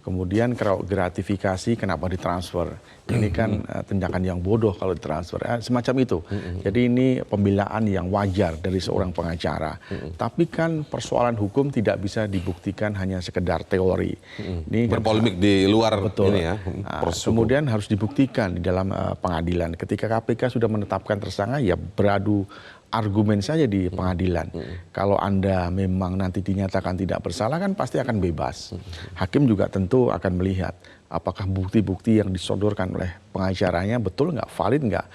Kemudian kalau gratifikasi kenapa ditransfer? Ini kan tindakan yang bodoh kalau ditransfer. Semacam itu. Jadi ini pembelaan yang wajar dari seorang pengacara. Tapi kan persoalan hukum tidak bisa dibuktikan hanya sekedar teori. Ini berpolemik di luar ini ya. Kemudian harus dibuktikan di dalam pengadilan. Ketika KPK sudah menetapkan tersangka, ya beradu argumen saja di pengadilan. Kalau Anda memang nanti dinyatakan tidak bersalah kan pasti akan bebas. Hakim juga tentu akan melihat apakah bukti-bukti yang disodorkan oleh pengacaranya betul nggak, valid nggak.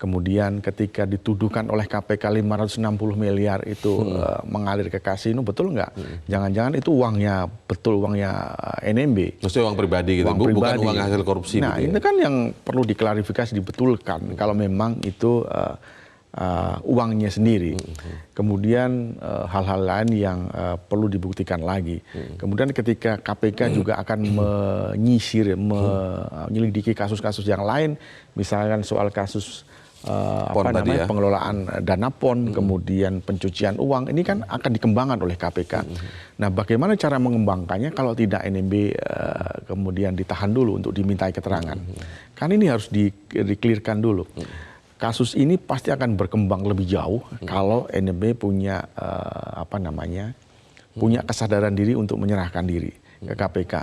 Kemudian ketika dituduhkan oleh KPK 560 miliar itu mengalir ke kasino, betul nggak? Jangan-jangan itu uangnya, betul uangnya NMB. Maksudnya uang pribadi gitu, bukan uang hasil korupsi. Nah gitu ini kan yang perlu diklarifikasi, dibetulkan kalau memang itu uangnya sendiri. Kemudian hal-hal lain yang perlu dibuktikan lagi. Kemudian ketika KPK juga akan menyisir, menyelidiki kasus-kasus yang lain, misalkan soal kasus pengelolaan dana PON, kemudian pencucian uang, ini kan akan dikembangkan oleh KPK. Nah, bagaimana cara mengembangkannya kalau tidak NMB kemudian ditahan dulu untuk dimintai keterangan? Kan ini harus di-clearkan dulu. Kasus ini pasti akan berkembang lebih jauh kalau NMB punya punya kesadaran diri untuk menyerahkan diri ke KPK.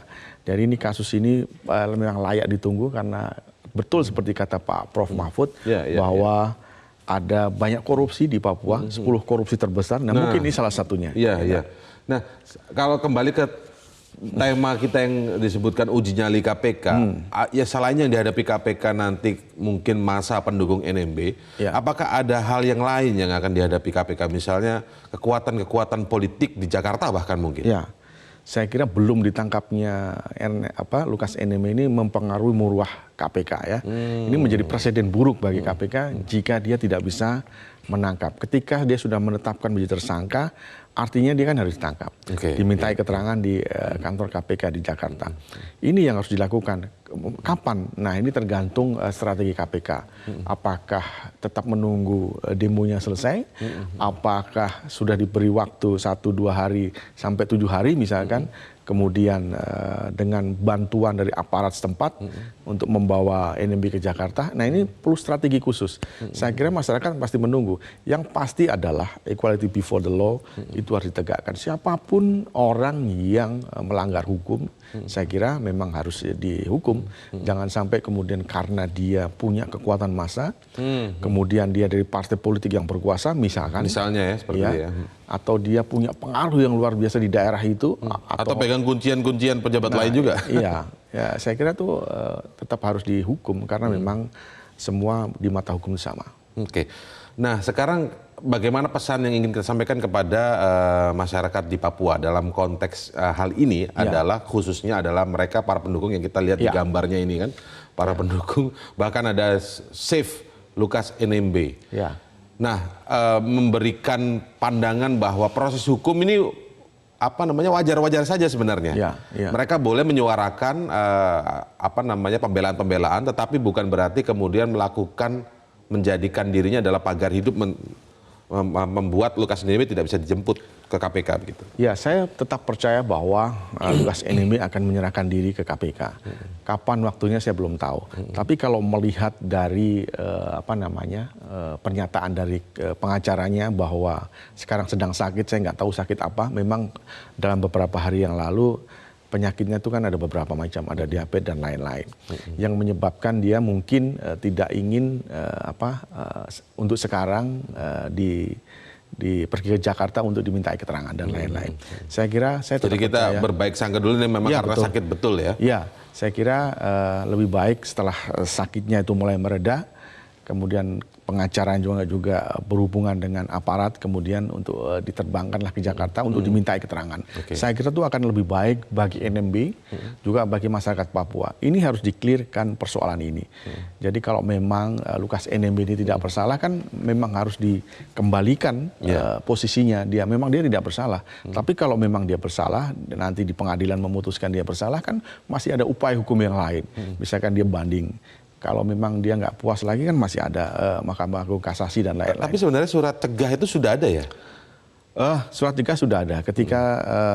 Jadi ini kasus ini memang layak ditunggu karena betul seperti kata Pak Prof. Mahfud bahwa ada banyak korupsi di Papua, 10 korupsi terbesar. Nah, mungkin ini salah satunya. Iya. Nah, kalau kembali ke tema kita yang disebutkan uji nyali KPK, ya selain yang dihadapi KPK nanti mungkin masa pendukung NMB, apakah ada hal yang lain yang akan dihadapi KPK, misalnya kekuatan-kekuatan politik di Jakarta bahkan mungkin? Ya, saya kira belum ditangkapnya Lukas NMB ini mempengaruhi muruah KPK ya. Ini menjadi presiden buruk bagi KPK jika dia tidak bisa menangkap. Ketika dia sudah menetapkan menjadi tersangka, artinya dia kan harus ditangkap, dimintai keterangan di kantor KPK di Jakarta. Ini yang harus dilakukan. Kapan? Nah, ini tergantung strategi KPK. Apakah tetap menunggu demonya selesai? Apakah sudah diberi waktu 1-2 hari sampai 7 hari misalkan? Kemudian dengan bantuan dari aparat setempat untuk membawa NMB ke Jakarta. Nah, ini perlu strategi khusus. Saya kira masyarakat pasti menunggu. Yang pasti adalah equality before the law itu harus ditegakkan. Siapapun orang yang melanggar hukum, saya kira memang harus dihukum. Jangan sampai kemudian karena dia punya kekuatan massa, kemudian dia dari partai politik yang berkuasa, misalnya ya, seperti ya, atau dia punya pengaruh yang luar biasa di daerah itu, atau pegang kuncian-kuncian pejabat lain juga. Iya, ya, saya kira itu tetap harus dihukum karena memang semua di mata hukum sama. Oke. Nah, sekarang bagaimana pesan yang ingin kita sampaikan kepada masyarakat di Papua dalam konteks hal ini adalah khususnya adalah mereka para pendukung yang kita lihat di gambarnya ini kan, para pendukung, bahkan ada Save Lukas NMB. Ya. Nah, memberikan pandangan bahwa proses hukum ini wajar-wajar saja sebenarnya. Mereka boleh menyuarakan pembelaan-pembelaan, tetapi bukan berarti kemudian menjadikan dirinya adalah pagar hidup membuat Lukas NMB tidak bisa dijemput ke KPK begitu. Ya, saya tetap percaya bahwa Lukas NMB akan menyerahkan diri ke KPK. Kapan waktunya saya belum tahu. Tapi kalau melihat dari pernyataan dari pengacaranya bahwa sekarang sedang sakit, saya nggak tahu sakit apa. Memang dalam beberapa hari yang lalu penyakitnya itu kan ada beberapa macam, ada diabetes dan lain-lain, yang menyebabkan dia mungkin tidak ingin untuk sekarang pergi ke Jakarta untuk dimintai keterangan dan lain-lain. Saya kira jadi kita berbaik sangka dulu ini memang karena betul. Sakit betul ya? Iya, saya kira lebih baik setelah sakitnya itu mulai mereda, kemudian pengacara juga berhubungan dengan aparat, kemudian untuk diterbangkanlah ke Jakarta untuk dimintai keterangan. Saya kira itu akan lebih baik bagi NMB, juga bagi masyarakat Papua. Ini harus di-clearkan persoalan ini. Jadi kalau memang Lukas NMB ini tidak bersalah, kan memang harus dikembalikan posisinya. Dia tidak bersalah. Tapi kalau memang dia bersalah, nanti di pengadilan memutuskan dia bersalah, kan masih ada upaya hukum yang lain. Misalkan dia banding. Kalau memang dia nggak puas lagi kan masih ada Mahkamah Agung Kasasi dan lain-lain. Tapi sebenarnya surat cegah itu sudah ada ya? Surat cegah sudah ada ketika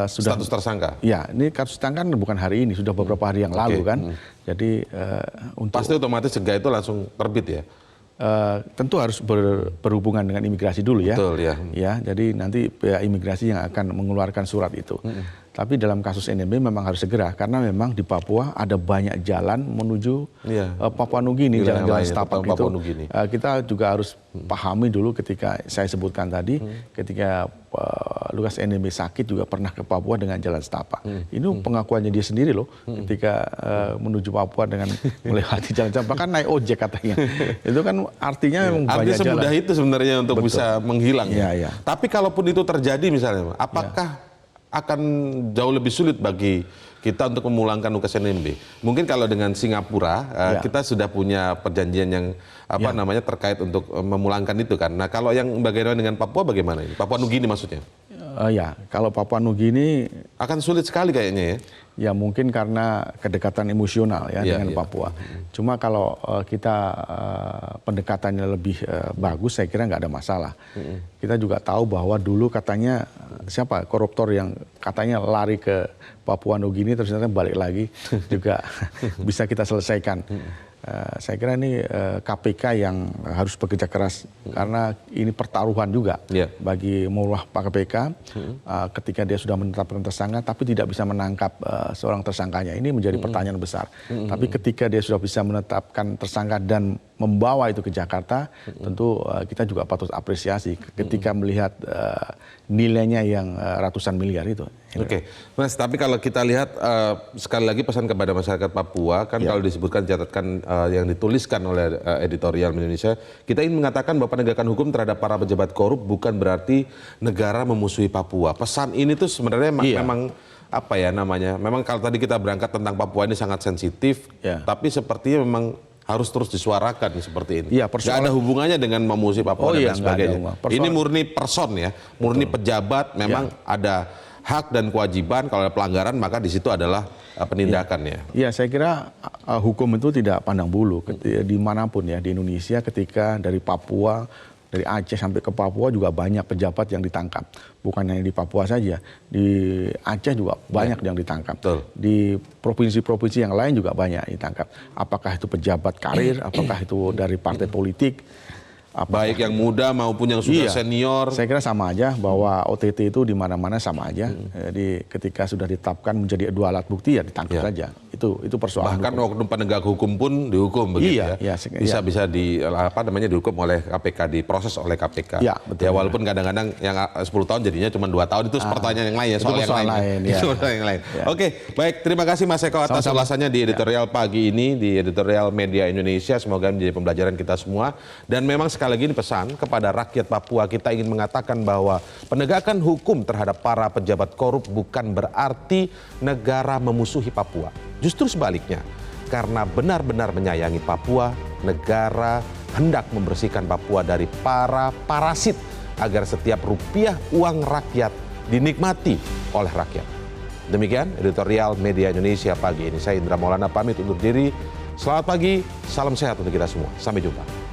sudah status tersangka. Ya, ini kasus tersangka bukan hari ini, sudah beberapa hari yang lalu kan. Jadi pasti otomatis cegah itu langsung terbit ya? Tentu harus berhubungan dengan imigrasi dulu ya. Betul ya. Ya, jadi nanti pihak imigrasi yang akan mengeluarkan surat itu. Tapi dalam kasus NMB memang harus segera karena memang di Papua ada banyak jalan menuju Papua Nugini, jalan-jalan setapak itu. Kita juga harus pahami dulu ketika saya sebutkan tadi, ketika Lukas NMB sakit juga pernah ke Papua dengan jalan setapak. Ini pengakuannya dia sendiri loh, ketika menuju Papua dengan melewati jalan-jalan, bahkan naik ojek katanya. Itu kan artinya memang banyak jalan. Semudah itu sebenarnya untuk bisa menghilang. Tapi kalaupun itu terjadi misalnya, apakah akan jauh lebih sulit bagi kita untuk memulangkan Lukas NMB? Mungkin kalau dengan Singapura kita sudah punya perjanjian yang terkait untuk memulangkan itu kan. Nah, kalau yang bagaimana dengan Papua bagaimana ini? Papua Nugini maksudnya? Ya, kalau Papua Nugini Akan sulit sekali kayaknya ya. ya mungkin karena kedekatan emosional ya Iya, dengan iya. Papua. Cuma kalau kita pendekatannya lebih bagus, saya kira nggak ada masalah. Kita juga tahu bahwa dulu katanya siapa koruptor yang katanya lari ke Papua Nugini terus ternyata balik lagi juga bisa kita selesaikan. Saya kira ini KPK yang harus bekerja keras karena ini pertaruhan juga bagi Mullah Pak KPK ketika dia sudah menetapkan tersangka tapi tidak bisa menangkap seorang tersangkanya. Ini menjadi pertanyaan besar. Tapi ketika dia sudah bisa menetapkan tersangka dan membawa itu ke Jakarta, tentu kita juga patut apresiasi ketika melihat nilainya yang ratusan miliar itu. Oke, Mas, tapi kalau kita lihat sekali lagi pesan kepada masyarakat Papua, kan kalau disebutkan catatan yang dituliskan oleh editorial Indonesia, kita ingin mengatakan bahwa penegakan hukum terhadap para pejabat korup bukan berarti negara memusuhi Papua. Pesan ini tuh sebenarnya memang apa ya namanya? Memang kalau tadi kita berangkat tentang Papua ini sangat sensitif, tapi sepertinya memang harus terus disuarakan seperti ini. Iya, nggak ada hubungannya dengan memusuhi Papua dan lain sebagainya. Ini murni person ya, murni pejabat. Memang ada hak dan kewajiban. Kalau ada pelanggaran maka di situ adalah penindakannya. Iya, saya kira hukum itu tidak pandang bulu dimanapun ya di Indonesia. Ketika dari Papua, dari Aceh sampai ke Papua juga banyak pejabat yang ditangkap. Bukan hanya di Papua saja, di Aceh juga banyak yang ditangkap. Betul. Di provinsi-provinsi yang lain juga banyak ditangkap. Apakah itu pejabat karir, apakah itu dari partai politik, baik yang muda maupun yang sudah senior. Saya kira sama aja bahwa OTT itu di mana-mana sama aja. Jadi ketika sudah ditetapkan menjadi dua alat bukti ya ditangkap saja. Itu persoalan. Bahkan oknum penegak hukum pun dihukum begitu ya. Bisa dihukum oleh KPK, diproses oleh KPK. Ya, betul. Ya walaupun kadang-kadang yang 10 tahun jadinya cuma 2 tahun itu pertanyaan yang lain ya, soal yang lain. Soal yang lain. Oke, baik, terima kasih Mas Eko atas ulasannya di editorial pagi ini di editorial Media Indonesia. Semoga menjadi pembelajaran kita semua. Dan memang sekali lagi ini pesan kepada rakyat Papua, kita ingin mengatakan bahwa penegakan hukum terhadap para pejabat korup bukan berarti negara memusuhi Papua. Justru sebaliknya, karena benar-benar menyayangi Papua, negara hendak membersihkan Papua dari para parasit agar setiap rupiah uang rakyat dinikmati oleh rakyat. Demikian editorial Media Indonesia pagi ini. Saya Indra Maulana pamit undur diri. Selamat pagi, salam sehat untuk kita semua. Sampai jumpa.